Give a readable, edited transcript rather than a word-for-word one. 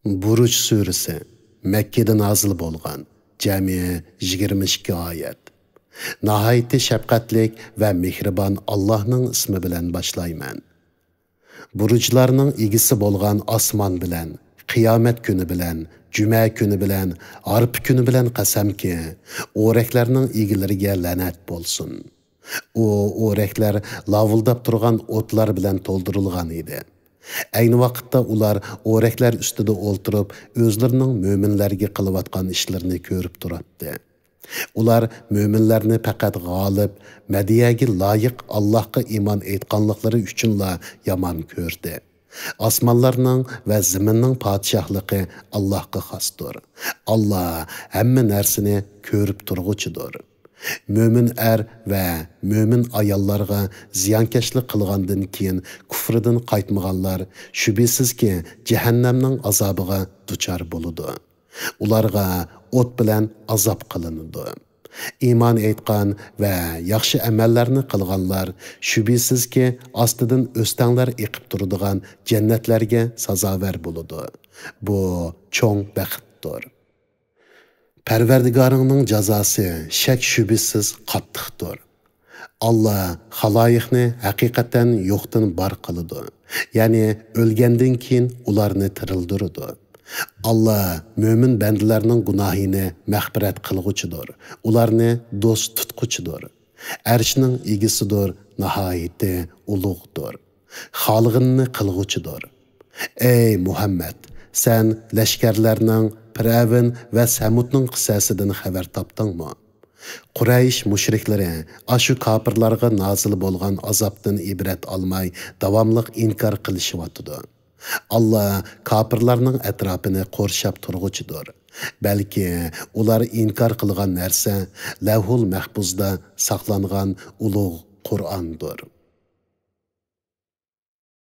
Buruj suresi Mekke'de nazil bolgan, cemi 22 ayet. Nahayeti şefqatlik ve mehriban Allah'ның ismi bilen başlayman. Burujlarning egisi bolgan osmon bilan, qiyomat kuni bilan, juma kuni bilan, arpa kuni bilan qasamki, o'raklarning egilariga la'nat bo'lsin. O o'raklar lavildab turgan o'tlar bilan to'ldirilgan edi. Ayni vaqtda ular o'raklar ustida o'ltirib, o'zlarining mo'minlarga qilayotgan ishlarini ko'rib turibdi. Ular mo'minlarni faqat g'olib, madiyaga loyiq Allohga iymon etganliklari uchunla yomon ko'rdi. Osmonlarning va zaminning podshohligi Allohga xosdir. Alloh hamma narsani ko'rib turg'uchidir. Mo'min er va mo'min ayollarga ziyonkashlik qilgandan keyin kufridan qaytmaganlar shubhisizki jahannamning azobiga duchor bo'ladi. Ularga o't bilan azob qilinadi. İman etgan va yaxshi amallarni qilganlar shubhisizki ostidan o'stanglar eqib turadigan jannatlarga sazovar bo'ladi. Bu cho'ng baxtdir. Parvardigoringning jazosi shak shubhisiz qattiqdir. Allah xaloyiqni haqiqatan yo'qdan bor qiladi. Ya'ni o'lgandan keyin ularni tirildiradi. Allah mo'min bandalarning gunohini mag'firat qilg'uchidir. Ularni do'st tutquchidir. Arshning egisidir, nihoyatda ulug'dir. Xolg'inni qilg'uchidir. Ey Muhammad, sen lashkarlarning Firavun va Samudning qissasidan xabar topdingmi? Quraysh mushriklari ashu kofirlarga nozil bo'lgan azobdan ibrat olmay davomliq inkor qilishyapti. Allah kofirlarning atrofini qo'rshab turg'uchidir. Balki ular inkor qilgan narsa Lavhul Mahfuzda saqlangan ulug' Qur'ondir.